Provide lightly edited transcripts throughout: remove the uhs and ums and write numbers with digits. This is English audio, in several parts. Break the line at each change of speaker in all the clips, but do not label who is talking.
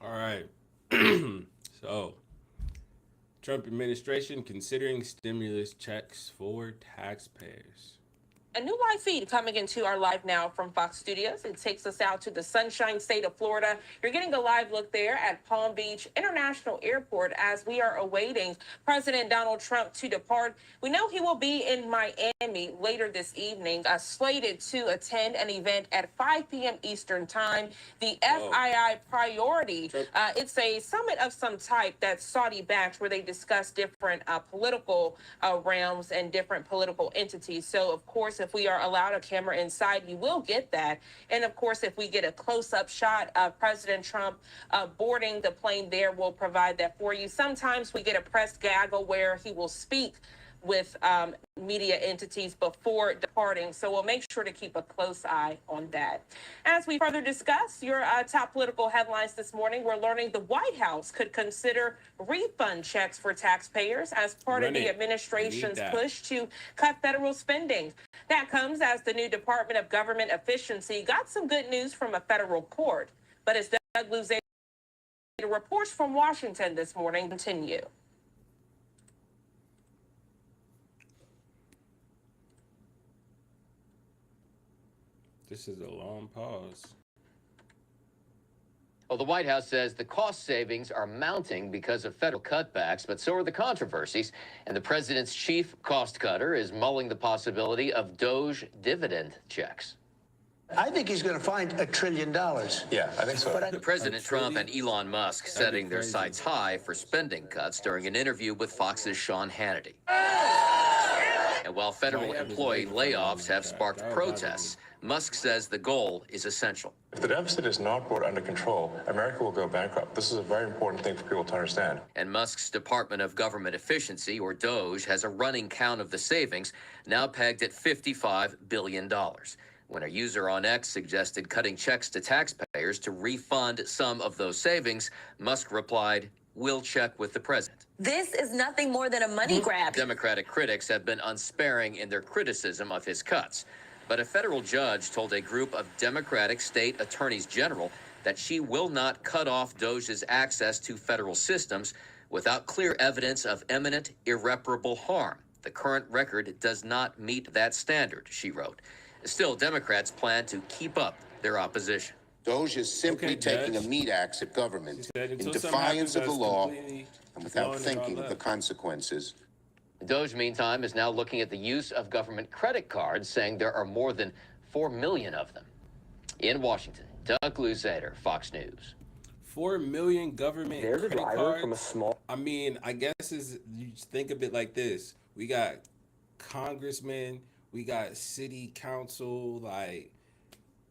All right. So, Trump administration considering stimulus checks for taxpayers.
A new live feed coming into our live now from Fox Studios. It takes us out to the Sunshine State of Florida. You're getting a live look there at Palm Beach International Airport as we are awaiting President Donald Trump to depart. We know he will be in Miami later this evening, slated to attend an event at 5 p.m. Eastern Time. The FII Priority, it's a summit of some type that's Saudi-backed where they discuss different political realms and different political entities. So, of course, if we are allowed a camera inside, you will get that. And of course, if we get a close-up shot of President Trump boarding the plane there, we'll provide that for you. Sometimes we get a press gaggle where he will speak with media entities before departing. So we'll make sure to keep a close eye on that. As we further discuss your top political headlines this morning, we're learning the White House could consider refund checks for taxpayers as part of the administration's push to cut federal spending. That comes as the new Department of Government Efficiency got some good news from a federal court. But as Doug Luzader reports from Washington this morning, continue.
This is a long pause.
Well, the White House says the cost savings are mounting because of federal cutbacks, but so are the controversies. And the president's chief cost cutter is mulling the possibility of Doge dividend checks.
I think he's going to find $1 trillion.
Yeah, I think so.
President Trump and Elon Musk setting their sights high for spending cuts during an interview with Fox's Sean Hannity. And while federal employee layoffs have sparked protests, Musk says the goal is essential.
If the deficit is not brought under control, America will go bankrupt. This is a very important thing for people to understand.
And Musk's Department of Government Efficiency, or DOGE, has a running count of the savings, now pegged at $55 billion. When a user on X suggested cutting checks to taxpayers to refund some of those savings, Musk replied, "We'll check with the president."
This is nothing more than a money grab.
Democratic critics have been unsparing in their criticism of his cuts. But a federal judge told a group of Democratic state attorneys general that she will not cut off DOGE's access to federal systems without clear evidence of imminent, irreparable harm. The current record does not meet that standard, she wrote. Still, Democrats plan to keep up their opposition.
DOGE is simply taking a meat axe at government in defiance of the law and without thinking of the consequences.
DOGE, meantime, is now looking at the use of government credit cards, saying there are more than 4 million of them. In Washington, Doug Luzader, Fox News.
4 million government
There's a
credit
driver
cards?
from a small...
I mean, I guess you think of it like this. We got congressmen, we got city council, like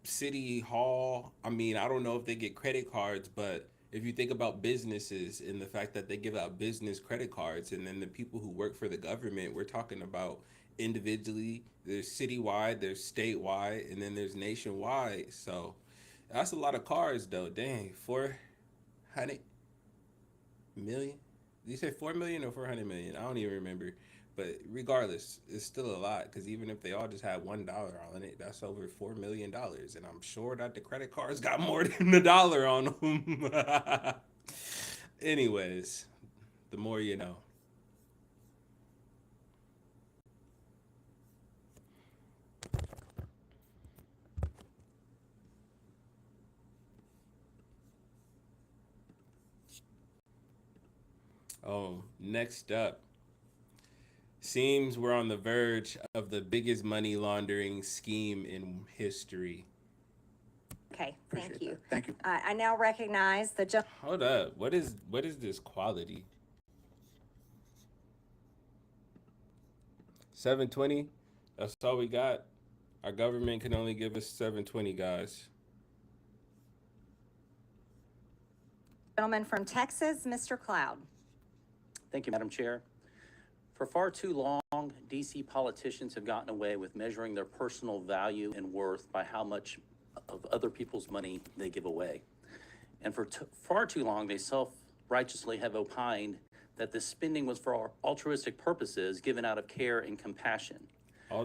city hall. I mean, I don't know if they get credit cards, but if you think about businesses and the fact that they give out business credit cards, and then the people who work for the government, we're talking about individually, there's citywide, there's statewide, and then there's nationwide. So that's a lot of cards though. Dang, 400 million? Did you say 4 million or 400 million? I don't even remember. But regardless, it's still a lot, because even if they all just had $1 on it, that's over $4 million. And I'm sure that the credit cards got more than the dollar on them. Anyways, the more you know. Oh, next up. Seems we're on the verge of the biggest money laundering scheme in history.
Okay, thank you.
Thank you.
I now recognize the...
Hold up. What is this quality? 720? That's all we got? Our government can only give us 720, guys.
Gentleman from Texas, Mr. Cloud.
Thank you, Madam Chair. For far too long, D.C. politicians have gotten away with measuring their personal value and worth by how much of other people's money they give away. And for far too long, they self-righteously have opined that this spending was for altruistic purposes given out of care and compassion.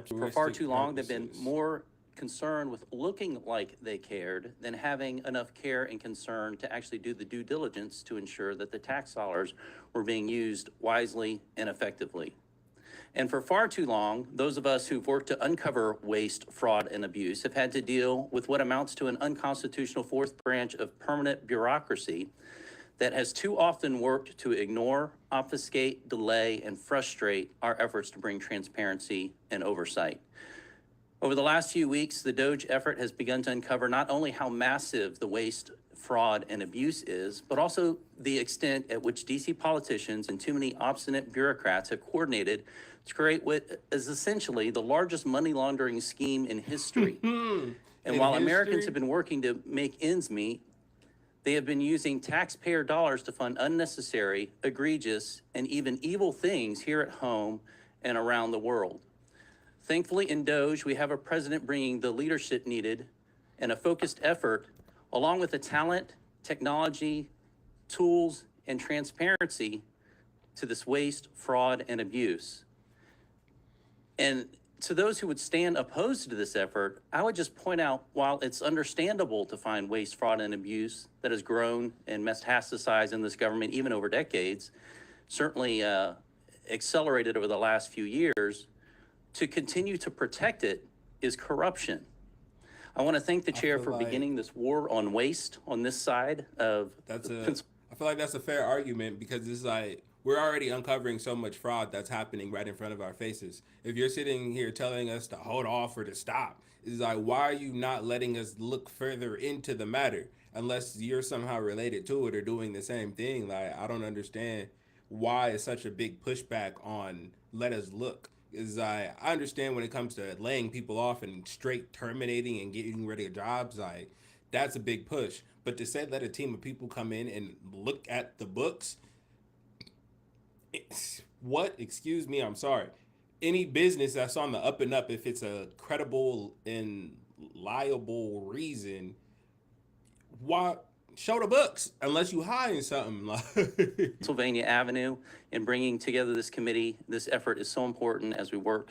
For far too long, they've been more concerned with looking like they cared than having enough care and concern to actually do the due diligence to ensure that the tax dollars were being used wisely and effectively. And for far too long, those of us who've worked to uncover waste, fraud, and abuse have had to deal with what amounts to an unconstitutional fourth branch of permanent bureaucracy that has too often worked to ignore, obfuscate, delay, and frustrate our efforts to bring transparency and oversight. Over the last few weeks, the DOGE effort has begun to uncover not only how massive the waste, fraud, and abuse is, but also the extent at which DC politicians and too many obstinate bureaucrats have coordinated to create what is essentially the largest money laundering scheme in history. And while Americans have been working to make ends meet, they have been using taxpayer dollars to fund unnecessary, egregious, and even evil things here at home and around the world. Thankfully, in DOGE, we have a president bringing the leadership needed and a focused effort, along with the talent, technology, tools, and transparency to this waste, fraud, and abuse. And to those who would stand opposed to this effort, I would just point out, while it's understandable to find waste, fraud, and abuse that has grown and metastasized in this government even over decades, certainly accelerated over the last few years, to continue to protect it is corruption. I want to thank the chair for beginning this war on waste on this side of
I feel like that's a fair argument, because it's like, we're already uncovering so much fraud that's happening right in front of our faces. If you're sitting here telling us to hold off or to stop, it's like, why are you not letting us look further into the matter unless you're somehow related to it or doing the same thing? Like, I don't understand why it's such a big pushback on let us look. Is I understand when it comes to laying people off and straight terminating and getting rid of jobs, like, that's a big push. But to say let a team of people come in and look at the books, excuse me, I'm sorry. Any business that's on the up and up, if it's a credible and liable reason, why show the books unless you hiding something?
Pennsylvania Avenue, in bringing together this committee. This effort is so important as we work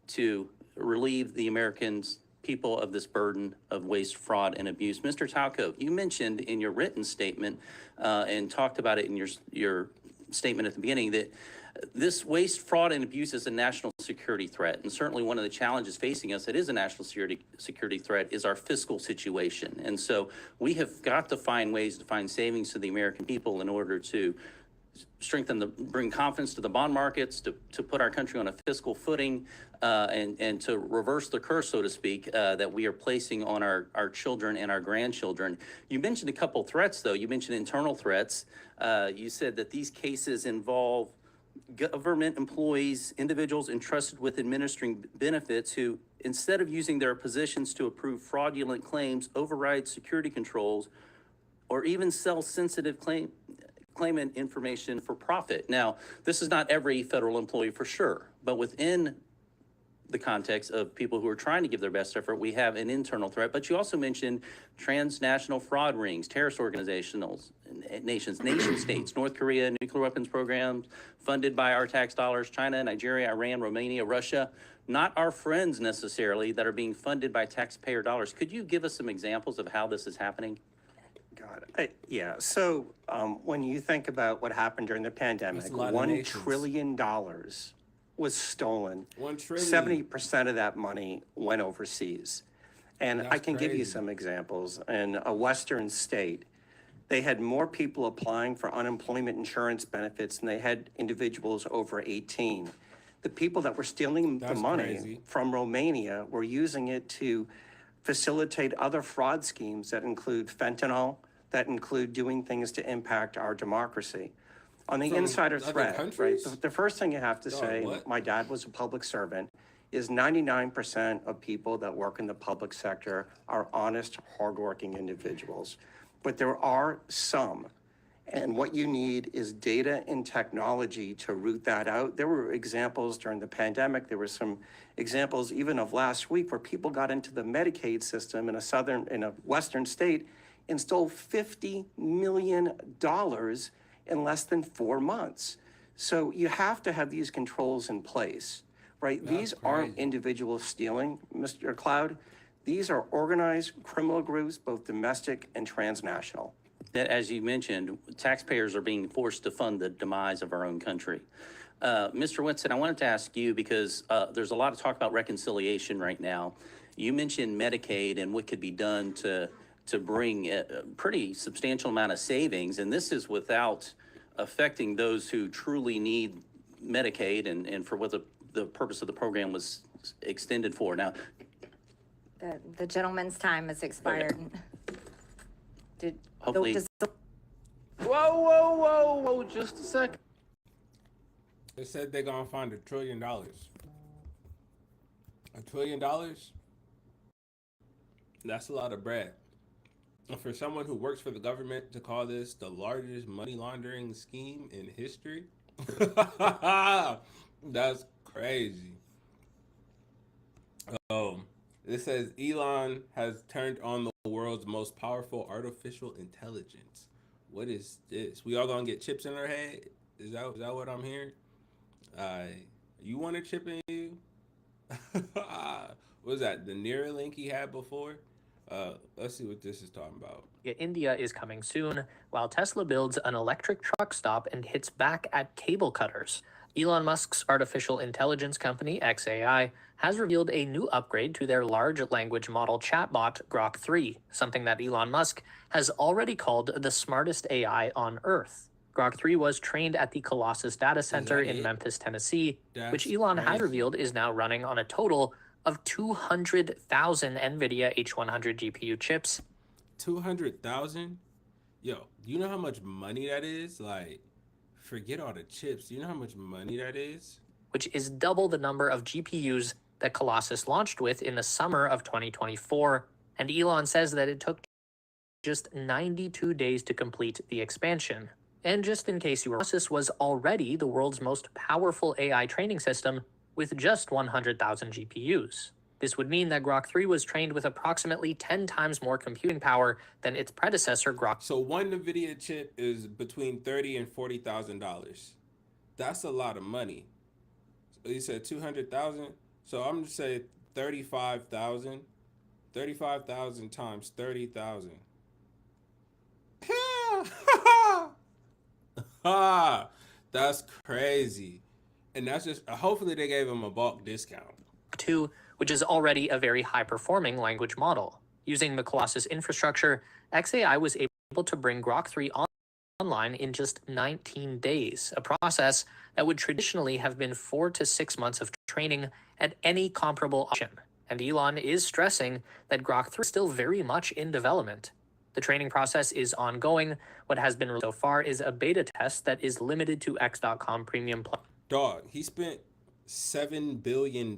to relieve the Americans, people of this burden of waste, fraud, and abuse. Mr. Talco, you mentioned in your written statement and talked about it in your statement at the beginning that this waste, fraud, and abuse is a national security threat. And certainly one of the challenges facing us that is a national security threat is our fiscal situation. And so we have got to find ways to find savings to the American people in order to bring confidence to the bond markets, to put our country on a fiscal footing, and to reverse the curse, so to speak, that we are placing on our children and our grandchildren. You mentioned a couple threats, though. You mentioned internal threats. You said that these cases involve government employees, individuals entrusted with administering benefits who, instead of using their positions to approve fraudulent claims, override security controls, or even sell sensitive claimant information for profit. Now, this is not every federal employee for sure, but within the context of people who are trying to give their best effort, we have an internal threat. But you also mentioned transnational fraud rings, terrorist organizations, nation states, North Korea, nuclear weapons programs funded by our tax dollars, China, Nigeria, Iran, Romania, Russia, not our friends necessarily, that are being funded by taxpayer dollars. Could you give us some examples of how this is happening?
Yeah. So when you think about what happened during the pandemic, $1 trillion was stolen.
1 trillion.
70% of that money went overseas. And I can give you some examples. In a Western state, they had more people applying for unemployment insurance benefits than they had individuals over 18. The people that were stealing the money from Romania were using it to facilitate other fraud schemes that include fentanyl, that include doing things to impact our democracy. On the insider threat, right, the first thing you have to say, my dad was a public servant, is 99% of people that work in the public sector are honest, hardworking individuals. But there are some, and what you need is data and technology to root that out. There were examples during the pandemic. There were some examples even of last week where people got into the Medicaid system in a Western state and stole $50 million in less than 4 months. So you have to have these controls in place, right? These aren't individuals stealing, Mr. Cloud. These are organized criminal groups, both domestic and transnational.
That, as you mentioned, taxpayers are being forced to fund the demise of our own country. Mr. Winston, I wanted to ask you, because there's a lot of talk about reconciliation right now. You mentioned Medicaid and what could be done to bring a pretty substantial amount of savings, and this is without affecting those who truly need Medicaid and for what the purpose of the program was extended for. Now,
The gentleman's time has expired.
hopefully,
Whoa, just a second.
They said they're gonna find $1 trillion. $1 trillion? That's a lot of bread. And for someone who works for the government to call this the largest money laundering scheme in history, that's crazy. It says Elon has turned on the world's most powerful artificial intelligence. What is this? We all gonna get chips in our head? Is that what I'm hearing? You want a chip in you? What was that? The Neuralink he had before? Let's see what this is talking about.
India is coming soon, while Tesla builds an electric truck stop and hits back at cable cutters. Elon Musk's artificial intelligence company, xAI, has revealed a new upgrade to their large language model chatbot, Grok 3, something that Elon Musk has already called the smartest AI on Earth. Grok 3 was trained at the Colossus data center in Memphis, Tennessee, which Elon has revealed is now running on a total of 200,000 NVIDIA H100 GPU chips.
200,000? Yo, you know how much money that is? Like, forget all the chips. You know how much money that is?
Which is double the number of GPUs that Colossus launched with in the summer of 2024. And Elon says that it took just 92 days to complete the expansion. And just in case you were, Colossus was already the world's most powerful AI training system with just 100,000 GPUs. This would mean that Grok 3 was trained with approximately 10 times more computing power than its predecessor, Grok.
So one NVIDIA chip is between $30,000 and $40,000. That's a lot of money. So you said 200,000. So I'm gonna say 35,000. 35,000 times 30,000. That's crazy. And that's just, hopefully they gave him a bulk discount.
2, which is already a very high-performing language model. Using the Colossus infrastructure, xAI was able to bring Grok 3 online in just 19 days, a process that would traditionally have been 4 to 6 months of training at any comparable option. And Elon is stressing that Grok 3 is still very much in development. The training process is ongoing. What has been released so far is a beta test that is limited to X.com Premium Plus.
Dog, he spent $7 billion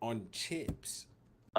on chips.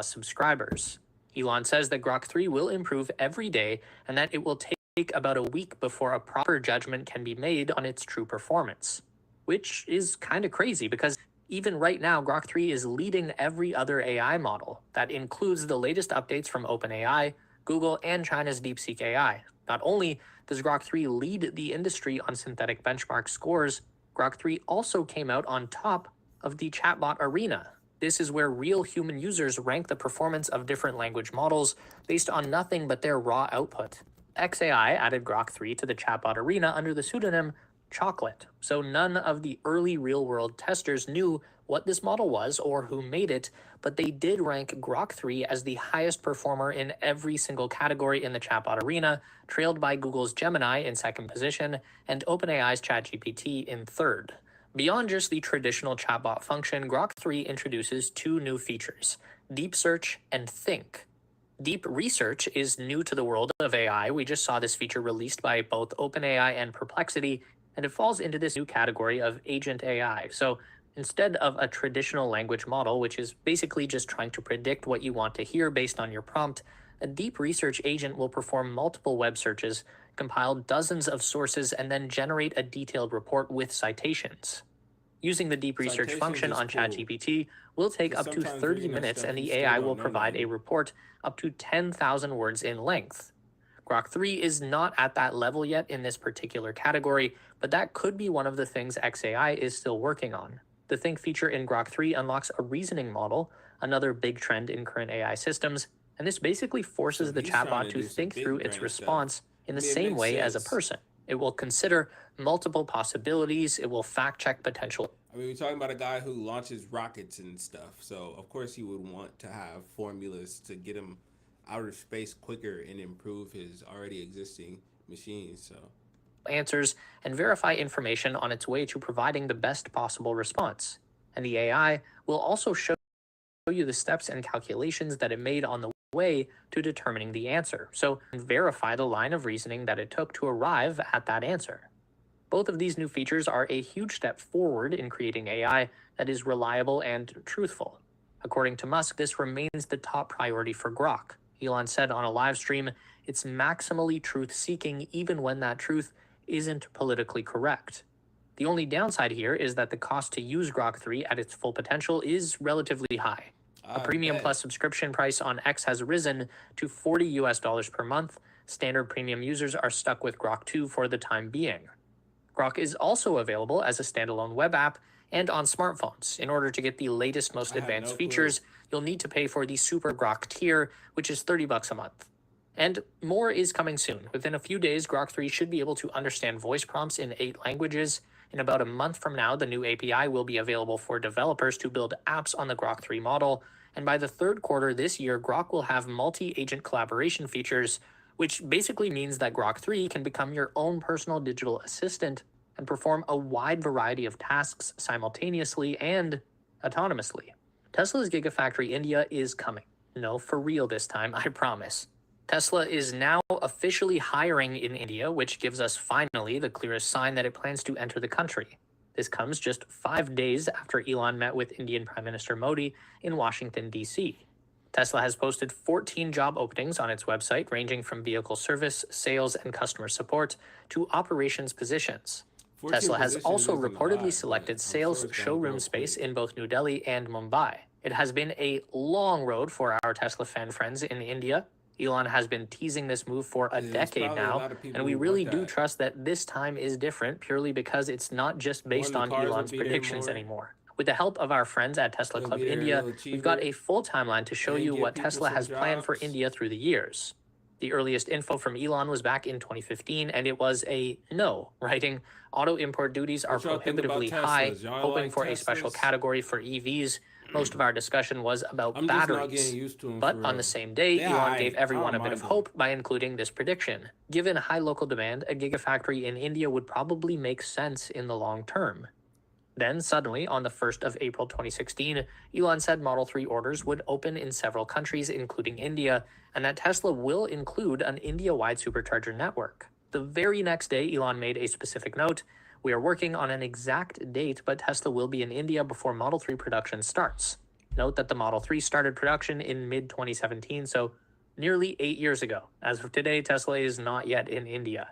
Subscribers. Elon says that Grok 3 will improve every day and that it will take about a week before a proper judgment can be made on its true performance. Which is kind of crazy because even right now, Grok 3 is leading every other AI model. That includes the latest updates from OpenAI, Google, and China's DeepSeek AI. Not only does Grok 3 lead the industry on synthetic benchmark scores, Grok 3 also came out on top of the chatbot arena. This is where real human users rank the performance of different language models based on nothing but their raw output. xAI added Grok 3 to the chatbot arena under the pseudonym Chocolate, so none of the early real-world testers knew what this model was or who made it, but they did rank Grok 3 as the highest performer in every single category in the chatbot arena, trailed by Google's Gemini in second position and OpenAI's ChatGPT in third. Beyond just the traditional chatbot function, Grok 3 introduces 2 new features, Deep Search and Think. Deep Research is new to the world of AI. We just saw this feature released by both OpenAI and Perplexity, and it falls into this new category of agent AI. So instead of a traditional language model, which is basically just trying to predict what you want to hear based on your prompt, a deep research agent will perform multiple web searches, compile dozens of sources, and then generate a detailed report with citations. Using the deep research function on ChatGPT will take up to 30 minutes, and the AI will provide a report up to 10,000 words in length. Grok 3 is not at that level yet in this particular category, but that could be one of the things xAI is still working on. The Think feature in Grok 3 unlocks a reasoning model, another big trend in current AI systems, and this basically forces
So
the
he's trying
chatbot
to
to
do some
think
big
through its
brain
response in the
I mean, it
same
makes
way as a
sense.
person. It will consider multiple possibilities, it will fact-check potential.
I mean, we're talking about a guy who launches rockets and stuff, so of course he would want to have formulas to get him outer space quicker and improve his already existing machines. So
answers and verify information on its way to providing the best possible response. And the AI will also show you the steps and calculations that it made on the way to determining the answer, so verify the line of reasoning that it took to arrive at that answer. Both of these new features are a huge step forward in creating AI that is reliable and truthful. According to Musk, this remains the top priority for Grok. Elon said on a live stream, it's maximally truth-seeking even when that truth isn't politically correct. The only downside here is that the cost to use Grok 3 at its full potential is relatively high. A Premium Plus subscription price on X has risen to $40 per month. Standard Premium users are stuck with Grok 2 for the time being. Grok is also available as a standalone web app and on smartphones. In order to get the latest, most advanced features, you'll need to pay for the Super Grok tier, which is $30 a month. And more is coming soon. Within a few days, Grok 3 should be able to understand voice prompts in 8 languages. In about a month from now, the new API will be available for developers to build apps on the Grok 3 model. And by the third quarter this year, Grok will have multi-agent collaboration features, which basically means that Grok 3 can become your own personal digital assistant and perform a wide variety of tasks simultaneously and autonomously. Tesla's Gigafactory India is coming. No, for real this time, I promise. Tesla is now officially hiring in India, which gives us finally the clearest sign that it plans to enter the country. This comes just 5 days after Elon met with Indian Prime Minister Modi in Washington, D.C. Tesla has posted 14 job openings on its website, ranging from vehicle service, sales, and customer support to operations positions. Tesla has also reportedly selected sales showroom space in both New Delhi and Mumbai. It has been a long road for our Tesla fan friends in India. Elon has been teasing this move for a decade now, and we really do trust that this time is different purely because it's not just based on Elon's predictions anymore. With the help of our friends at Tesla Club India, we've got a full timeline to show you what Tesla has planned for India through the years. The earliest info from Elon was back in 2015, and it was a no, writing, auto import duties are prohibitively high, hoping for a special category for EVs. Most of our discussion was about batteries. But on the same day, Elon gave everyone a bit of hope by including this prediction. Given high local demand, a gigafactory in India would probably make sense in the long term. Then, suddenly, on the 1st of April 2016, Elon said Model 3 orders would open in several countries, including India, and that Tesla will include an India-wide supercharger network. The very next day, Elon made a specific note: "We are working on an exact date, but Tesla will be in India before Model 3 production starts." Note that the Model 3 started production in mid-2017, so nearly 8 years ago. As of today, Tesla is not yet in India.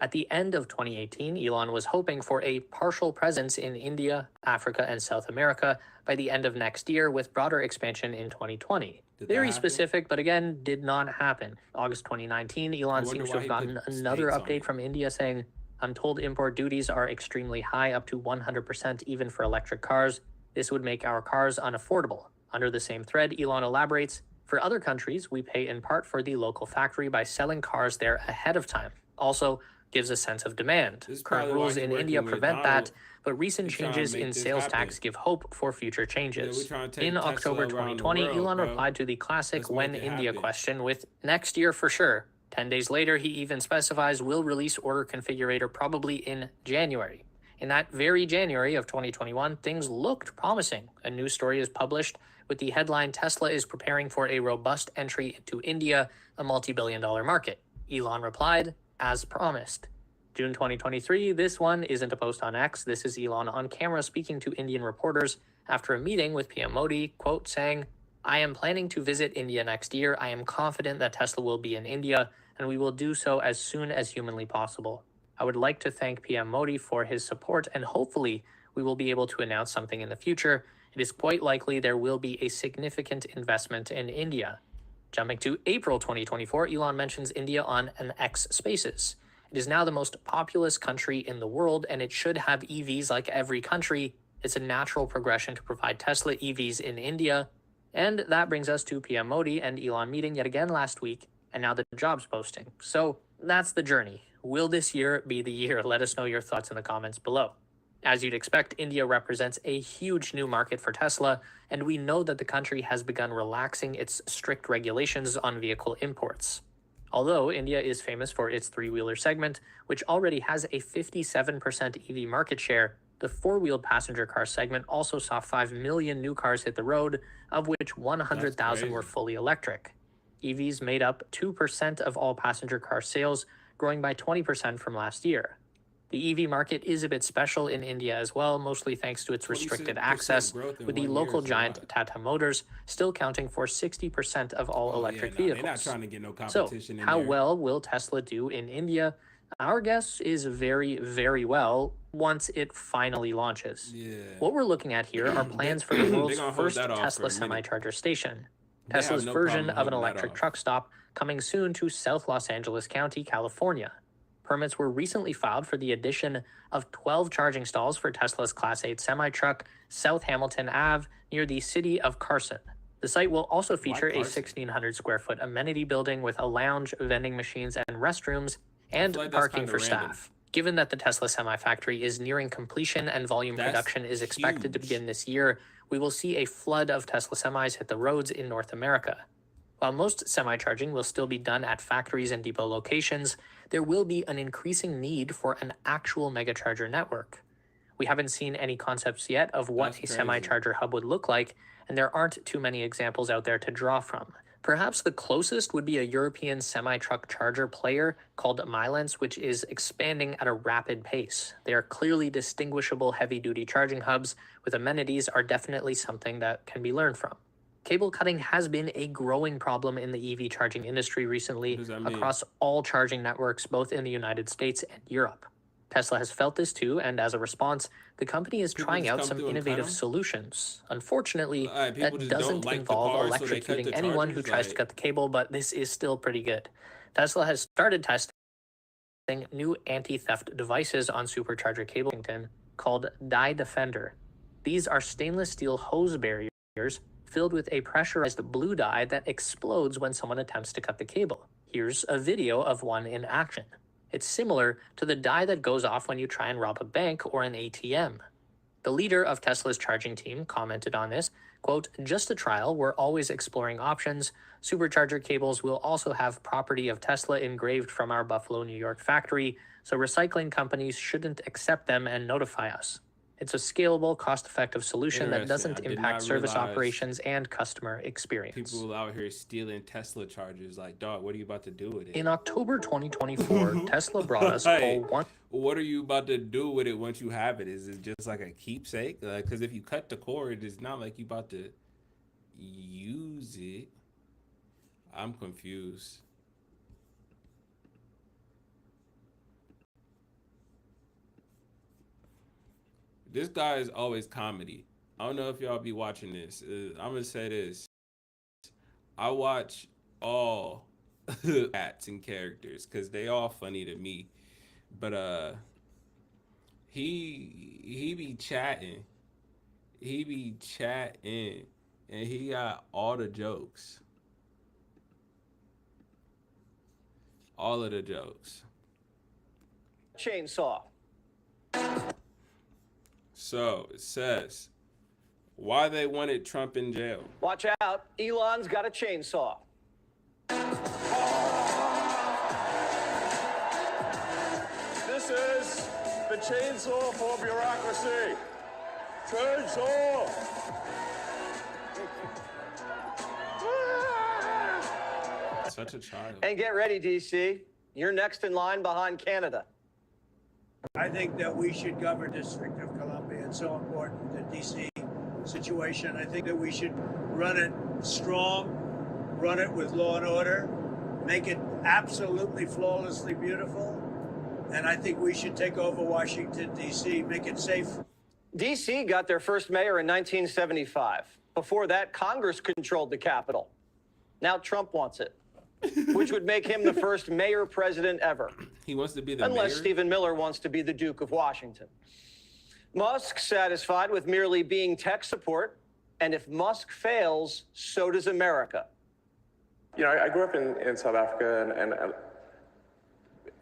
At the end of 2018, Elon was hoping for a partial presence in India, Africa, and South America by the end of next year, with broader expansion in 2020. Very specific, but again, did not happen. August 2019, Elon seems to have gotten another update from India saying, "I'm told import duties are extremely high, up to 100% even for electric cars. This would make our cars unaffordable." Under the same thread, Elon elaborates, "For other countries, we pay in part for the local factory by selling cars there ahead of time." Also gives a sense of demand. Current rules in India prevent that, but recent changes in sales tax give hope for future changes. In October 2020, Elon replied to the classic "when India" question with "next year for sure." 10 days later, he even specifies will release order configurator probably in January. In that very January of 2021, things looked promising. A news story is published with the headline, "Tesla is preparing for a robust entry into India, a multi-billion-dollar market." Elon replied, "As promised." June 2023, this one isn't a post on X. This is Elon on camera speaking to Indian reporters after a meeting with PM Modi, quote, saying, "I am planning to visit India next year. I am confident that Tesla will be in India, and we will do so as soon as humanly possible. I would like to thank PM Modi for his support, and hopefully we will be able to announce something in the future. It is quite likely there will be a significant investment in India." Jumping to April 2024, Elon mentions India on an X Spaces. It is now the most populous country in the world, and it should have EVs like every country. It's a natural progression to provide Tesla EVs in India. And that brings us to PM Modi and Elon meeting yet again last week, and now the jobs posting. So that's the journey. Will this year be the year? Let us know your thoughts in the comments below. As you'd expect, India represents a huge new market for Tesla, and we know that the country has begun relaxing its strict regulations on vehicle imports. Although India is famous for its three-wheeler segment, which already has a 57% EV market share, the four-wheeled passenger car segment also saw 5 million new cars hit the road, of which 100,000 were fully electric. EVs made up 2% of all passenger car sales, growing by 20% from last year. The EV market is a bit special in India as well, mostly thanks to its restricted access, with the local giant Tata Motors still counting for 60% of all electric vehicles.
They're not trying to get no competition
so, how well will Tesla do in India? Our guess is very, very well once it finally launches. What we're looking at here are plans for the world's first Tesla semi-charger station. Tesla's version of an electric truck stop coming soon to South Los Angeles County, California. Permits were recently filed for the addition of 12 charging stalls for Tesla's Class 8 semi-truck, South Hamilton Ave, near the city of Carson. The site will also feature a 1,600 square foot amenity building with a lounge, vending machines, and restrooms, and parking for staff. Given that the Tesla Semi-Factory is nearing completion and volume production is expected to begin this year, we will see a flood of Tesla semis hit the roads in North America. While most semi-charging will still be done at factories and depot locations, there will be an increasing need for an actual megacharger network. We haven't seen any concepts yet of what a semi-charger hub would look like, and there aren't too many examples out there to draw from. Perhaps the closest would be a European semi-truck charger player called Milence, which is expanding at a rapid pace. They are clearly distinguishable heavy-duty charging hubs with amenities are definitely something that can be learned from. Cable cutting has been a growing problem in the EV charging industry recently across all charging networks, both in the United States and Europe. Tesla has felt this too, and as a response, the company is trying out some innovative solutions. Unfortunately, that doesn't involve electrocuting anyone who tries to cut the cable, but this is still pretty good. Tesla has started testing new anti-theft devices on supercharger cable called Die Defender. These are stainless steel hose barriers filled with a pressurized blue dye that explodes when someone attempts to cut the cable. Here's a video of one in action. It's similar to the dye that goes off when you try and rob a bank or an ATM. The leader of Tesla's charging team commented on this, quote, "Just a trial, we're always exploring options. Supercharger cables will also have property of Tesla engraved from our Buffalo, New York factory, so recycling companies shouldn't accept them and notify us. It's a scalable, cost-effective solution that doesn't impact service operations and customer experience."
People out here stealing Tesla chargers. Like, dog, what are you about to do with it?
In October 2024, Tesla brought us Pole 1.
What are you about to do with it once you have it? Is it just like a keepsake? Because if you cut the cord, it's not like you about to use it. I'm confused. This guy is always comedy. I don't know if y'all be watching this. I'm gonna say this. I watch all acts and characters because they all funny to me. But he be chatting. He be chatting, and he got all the jokes. All of the jokes.
Chainsaw.
So it says, why they wanted Trump in jail.
Watch out, Elon's got a chainsaw.
This is the chainsaw for bureaucracy. Chainsaw!
Such a child.
And get ready, DC. You're next in line behind Canada.
I think that we should govern District of Columbia. It's so important, the DC situation. I think that we should run it strong, run it with law and order, make it absolutely flawlessly beautiful. And I think we should take over Washington, DC, make it safe.
DC got their first mayor in 1975. Before that, Congress controlled the Capitol. Now Trump wants it, which would make him the first mayor president ever.
He wants to be the
Unless
mayor?
Stephen Miller wants to be the Duke of Washington. Musk, satisfied with merely being tech support, And if Musk fails, so does America.
You know, I grew up in South Africa,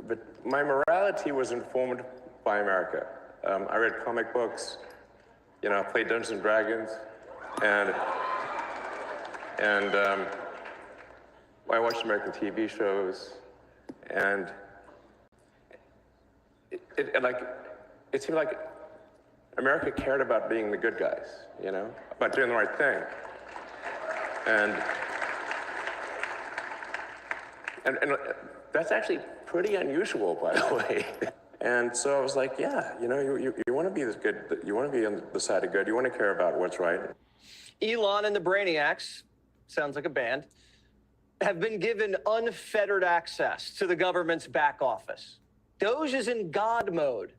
but my morality was informed by America. I read comic books, you know, I played Dungeons and Dragons, and I watched American TV shows, and it seemed like America cared about being the good guys, you know, about doing the right thing. And that's actually pretty unusual, by the way. And so I was like, yeah, you know, you want to be this good, you want to be on the side of good, you want to care about what's right.
Elon and the Brainiacs, sounds like a band, have been given unfettered access to the government's back office. Doge is in God mode,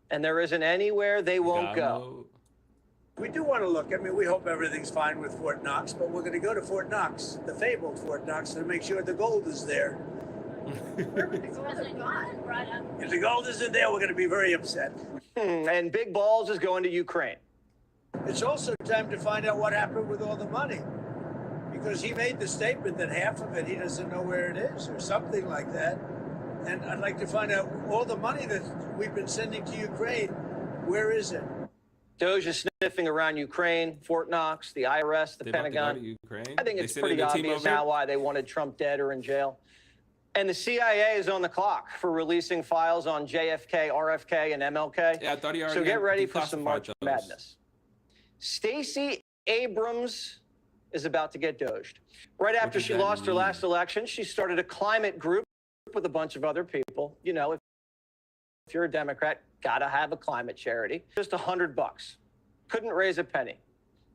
and there isn't anywhere they won't go.
We do want to look. I mean, we hope everything's fine with Fort Knox, but we're going to go to Fort Knox, the fabled Fort Knox, to make sure the gold is there. If the gold isn't there, we're going to be very upset.
And Big Balls is going to Ukraine.
It's also time to find out what happened with all the money, because he made the statement that half of it he doesn't know where it is, or something like that. And I'd like to find out all the money that we've been sending to Ukraine, where is it?
Doge is sniffing around Ukraine, Fort Knox, the IRS, the Pentagon. I think it's pretty obvious now why they wanted Trump dead or in jail. And the CIA is on the clock for releasing files on JFK, RFK, and MLK.
Yeah, I thought he already
So get ready for some
declassified
March
those.
Madness. Stacey Abrams is about to get doged. Right after she lost her last election, she started a climate group with a bunch of other people. You know, if you're a Democrat, gotta have a climate charity. Just $100. Couldn't raise a penny.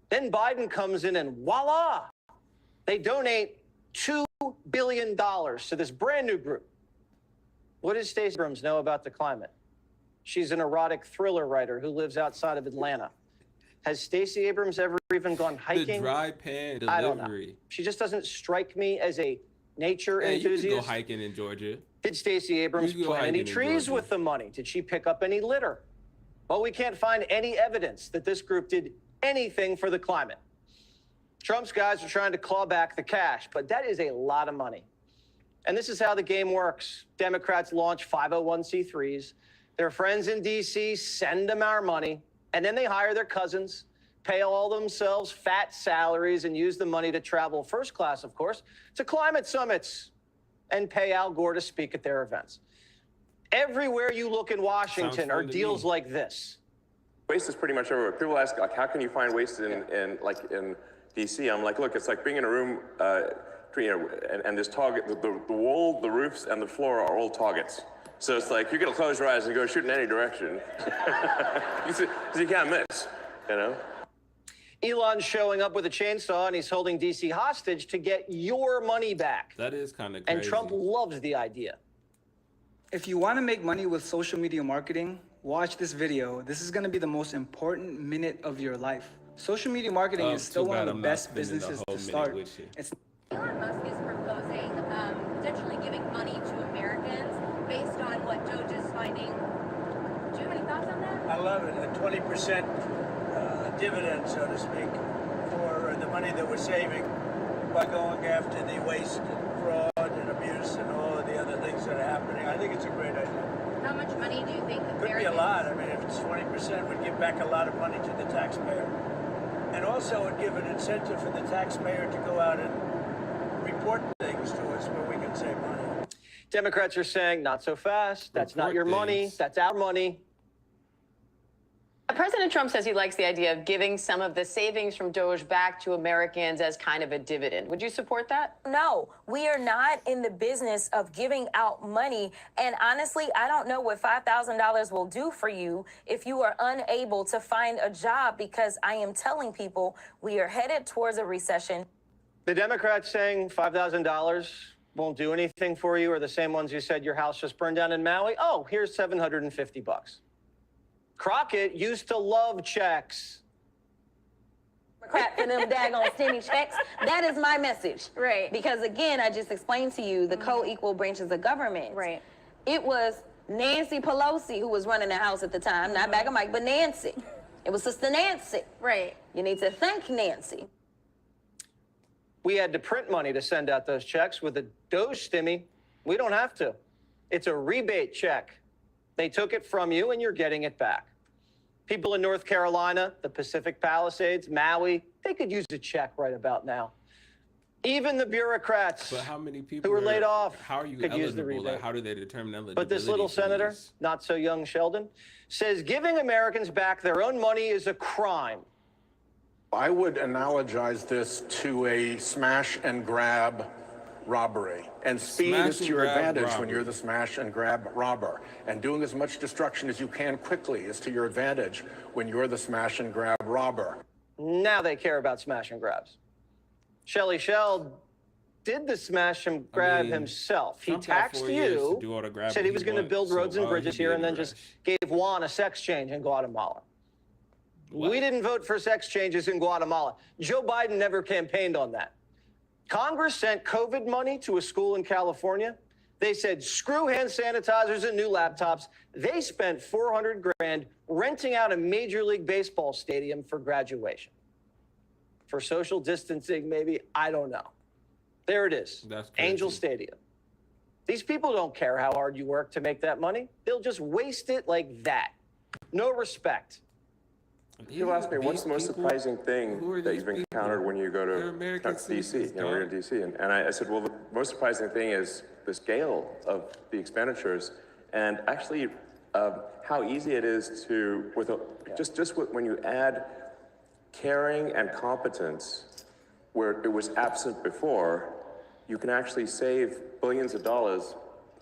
Then Biden comes in and voila, they donate $2 billion to this brand new group. What does Stacey Abrams know about the climate? She's an erotic thriller writer who lives outside of Atlanta. Has Stacey Abrams ever even gone hiking?
The dry pan delivery.
I don't know. She just doesn't strike me as a nature enthusiast.
You can go hiking in Georgia.
Did Stacey Abrams plant any trees with the money? Did she pick up any litter? Well, we can't find any evidence that this group did anything for the climate. Trump's guys are trying to claw back the cash, but that is a lot of money. And this is how the game works. Democrats launch 501c3s. Their friends in D.C. send them our money, and then they hire their cousins, pay all themselves fat salaries, and use the money to travel first class, of course, to climate summits and pay Al Gore to speak at their events. Everywhere you look in Washington are deals like this.
Waste is pretty much everywhere. People ask, like, how can you find waste in DC? I'm like, look, it's like being in a room, and this target, the wall, the roofs, and the floor are all targets. So it's like, you're gonna close your eyes and go shoot in any direction. You can't miss, you know?
Elon's showing up with a chainsaw and he's holding DC hostage to get your money back.
That is kind of crazy.
And Trump loves the idea.
If you want to make money with social media marketing, watch this video. This is going to be the most important minute of your life. Social media marketing is still one of the best businesses to start. It's
Elon Musk is proposing potentially giving money to Americans based on what Doge is finding. Do you have any thoughts on that?
I love it. A 20% dividend, so to speak, for the money that we're saving by going after the waste and fraud and abuse and all of the other things that are happening. I think it's a great idea.
How much money do you think
Could
Americans...
be a lot. I mean, if it's 20%, we'd give back a lot of money to the taxpayer. And also would give an incentive for the taxpayer to go out and report things to us where we can save money.
Democrats are saying, not so fast. That's not your money. That's our money.
President Trump says he likes the idea of giving some of the savings from Doge back to Americans as kind of a dividend. Would you support that?
No, we are not in the business of giving out money. And honestly, I don't know what $5,000 will do for you if you are unable to find a job, because I am telling people we are headed towards a recession.
The Democrats saying $5,000 won't do anything for you are the same ones who said your house just burned down in Maui. Oh, here's $750. Crockett used to love checks.
Crap for them daggone stimmy checks. That is my message. Right. Because again, I just explained to you the co-equal branches of government. Right. It was Nancy Pelosi who was running the House at the time, not Bag of Mike, but Nancy. It was Sister Nancy.
Right.
You need to thank Nancy.
We had to print money to send out those checks. With the Doge stimmy, we don't have to. It's a rebate check. They took it from you and you're getting it back. People in North Carolina, the Pacific Palisades, Maui, they could use a check right about now. Even the bureaucrats
But how many people
who were laid off
How are you
could use the
eligible?
rebate.
Like, how do they determine eligibility?
But this little
for
senator,
these?
not so young Sheldon, says giving Americans back their own money is a crime.
I would analogize this to a smash and grab robbery. And speed
Smash
is to
and
your
grab
advantage when
robbery.
you're the smash and grab robber. And doing as much destruction as you can quickly is to your advantage when you're the smash and grab robber.
Now they care about smash and grabs. Shelley Shell did the smash and grab himself. He
Trump got
taxed
4 years to
you,
do all the grabbing
said he was going to
wants,
build
so
roads and
why would
bridges
he be
here,
in
and
a
then just
rush?
gave Juan a sex change in Guatemala.
What?
We didn't vote for sex changes in Guatemala. Joe Biden never campaigned on that. Congress sent COVID money to a school in California. They said, screw hand sanitizers and new laptops. They spent $400 grand renting out a Major League Baseball stadium for graduation. For social distancing, maybe, I don't know. There it is,
That's crazy.
Angel Stadium. These people don't care how hard you work to make that money. They'll just waste it like that. No respect.
People ask me, what's the most surprising thing
Who are
that
these
you've
people?
encountered when you go
They're
to
American
D.C.?
citizens,
We're in
dog.
D.C. And I said, well, the most surprising thing is the scale of the expenditures and actually how easy it is to, when you add caring and competence where it was absent before, you can actually save billions of dollars,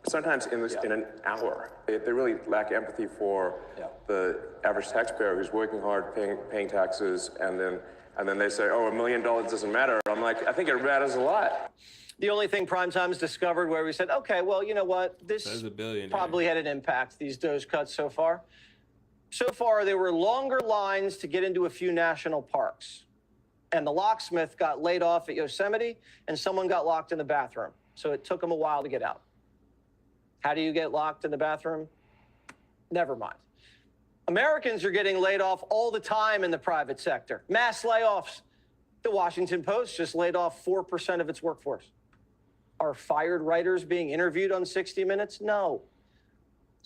sometimes in an hour. They really lack empathy for the average taxpayer who's working hard, paying taxes, and then they say, oh, $1 million doesn't matter. I'm like, I think it matters a lot.
The only thing Primetime's discovered where we said, okay, well, you know what? This
Says a billionaire.
probably had an impact, these Doge cuts so far. So far, there were longer lines to get into a few national parks. And the locksmith got laid off at Yosemite, and someone got locked in the bathroom. So it took him a while to get out. How do you get locked in the bathroom? Never mind. Americans are getting laid off all the time in the private sector. Mass layoffs. The Washington Post just laid off 4% of its workforce. Are fired writers being interviewed on 60 Minutes? No.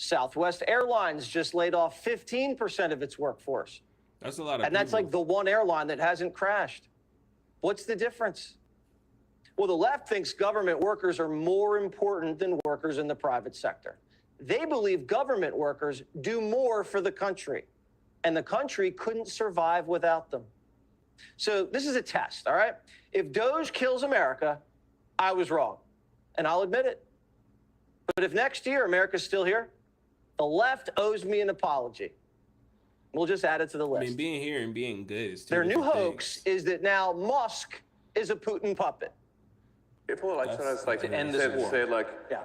Southwest Airlines just laid off 15% of its workforce.
That's a lot of
And that's
people.
like the one airline that hasn't crashed. What's the difference? Well, the left thinks government workers are more important than workers in the private sector. They believe government workers do more for the country, and the country couldn't survive without them. So this is a test, all right? If Doge kills America, I was wrong, and I'll admit it. But if next year America's still here, the left owes me an apology. We'll just add it to the list.
I mean, being here and being good is two
Their new
different
hoax
things.
is that now Musk is a Putin puppet.
People like sometimes like
to end this war.
say like,
Yeah.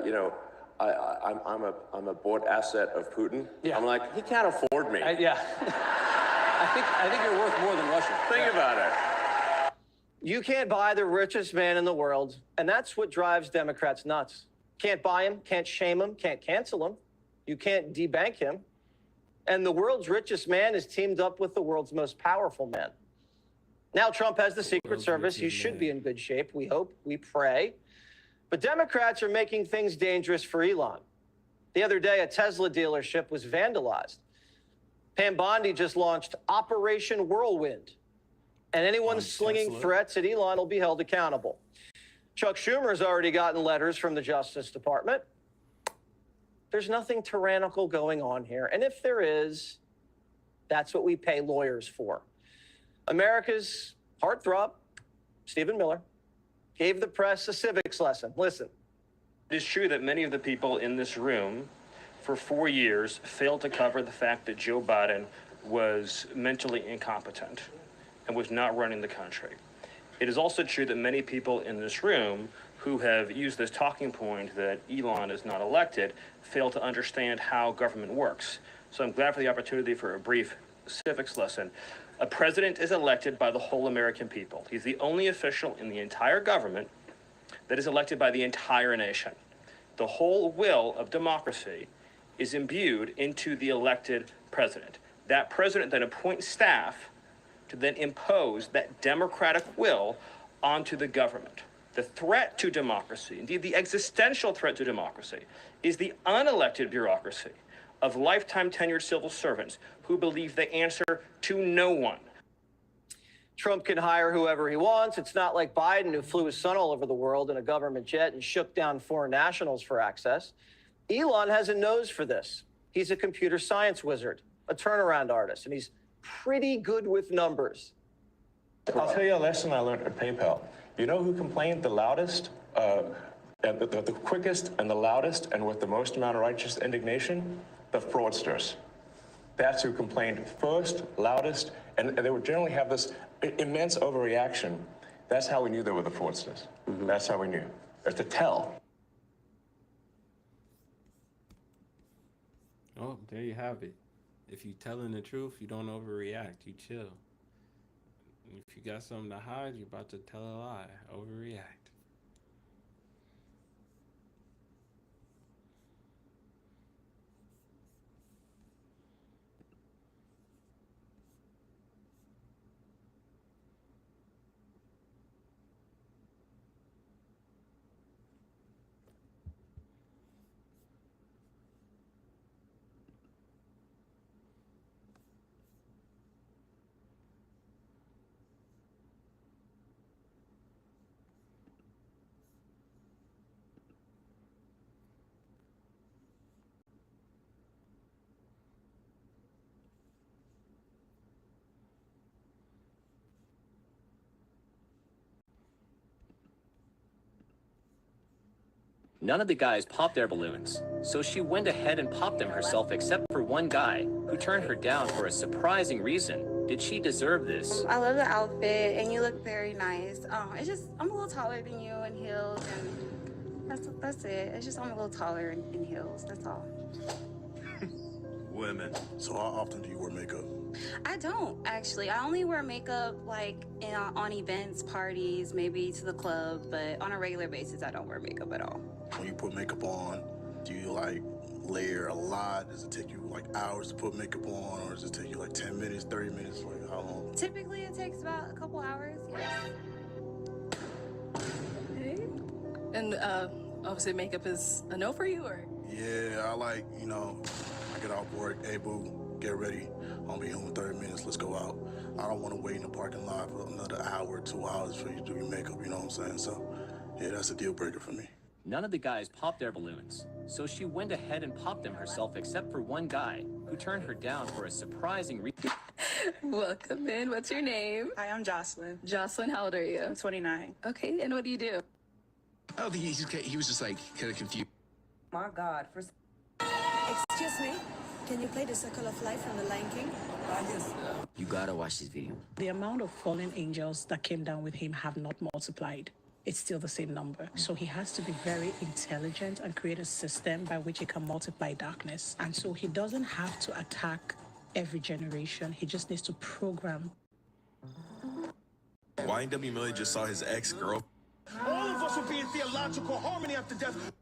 you know, I'm a bought asset of Putin.
Yeah.
I'm like, he can't afford me.
Yeah.
I think you're worth more than Russia.
Think about it.
You can't buy the richest man in the world, and that's what drives Democrats nuts. Can't buy him, can't shame him, can't cancel him. You can't debank him. And the world's richest man is teamed up with the world's most powerful man. Now Trump has the Secret Service. He should be in good shape. We hope, we pray. But Democrats are making things dangerous for Elon. The other day, a Tesla dealership was vandalized. Pam Bondi just launched Operation Whirlwind. And anyone slinging
Tesla.
threats at Elon will be held accountable. Chuck Schumer's already gotten letters from the Justice Department. There's nothing tyrannical going on here. And if there is, that's what we pay lawyers for. America's heartthrob, Stephen Miller, gave the press a civics lesson. Listen.
It is true that many of the people in this room for 4 years failed to cover the fact that Joe Biden was mentally incompetent and was not running the country. It is also true that many people in this room who have used this talking point that Elon is not elected fail to understand how government works. So I'm glad for the opportunity for a brief civics lesson. A president is elected by the whole American people. He's the only official in the entire government that is elected by the entire nation. The whole will of democracy is imbued into the elected president. that president then appoints staff to then impose that democratic will onto the government. The threat to democracy, indeed the existential threat to democracy, is the unelected bureaucracy of lifetime tenured civil servants who believe they answer to no one.
Trump can hire whoever he wants. It's not like Biden, who flew his son all over the world in a government jet and shook down foreign nationals for access. Elon has a nose for this. He's a computer science wizard, a turnaround artist, and he's pretty good with numbers.
I'll tell you a lesson I learned at PayPal. You know who complained the loudest, and the quickest and the loudest and with the most amount of righteous indignation? The fraudsters. That's who complained first, loudest, and they would generally have this immense overreaction. That's how we knew they were the fraudsters. That's how we knew. It's a tell.
Oh, there you have it. If you telling the truth, you don't overreact. You chill. If you got something to hide, you're about to tell a lie. Overreact.
None of the guys popped their balloons, so she went ahead and popped them herself except for one guy, who turned her down for a surprising reason. Did she deserve this?
I love the outfit, and you look very nice. It's just, I'm a little taller than you in heels, and that's it. It's just I'm a little taller in heels, that's all.
Women. So how often do you wear makeup?
I don't, actually. I only wear makeup, like, on events, parties, maybe to the club, but on a regular basis, I don't wear makeup at all.
When you put makeup on, do you, like, layer a lot? Does it take you, like, hours to put makeup on, or does it take you, like, 10 minutes, 30 minutes? Like, how long?
Typically, it takes about a couple hours, yes.
Hey. And, obviously, makeup is a no for you, or?
Yeah, I like, you know, I get off work, hey, boo, get ready. I'll be home in 30 minutes, let's go out. I don't want to wait in the parking lot for another hour, 2 hours for you to do your makeup, you know what I'm saying? So, yeah, that's a deal breaker for me.
None of the guys popped their balloons, so she went ahead and popped them herself except for one guy, who turned her down for a surprising reason.
Welcome in. What's your name?
Hi, I'm Jocelyn.
Jocelyn, how old are you?
I'm 29.
Okay, and what do you do?
I don't think he was just like kind of confused.
My God.
Excuse me, can you play the Circle of Life from The Lion King?
Yes.
You gotta watch this video.
The amount of fallen angels that came down with him have not multiplied. It's still the same number. So he has to be very intelligent and create a system by which he can multiply darkness. And so he doesn't have to attack every generation. He just needs to program.
YNW Melly just saw his ex-girl.
All of us will be in theological harmony after death.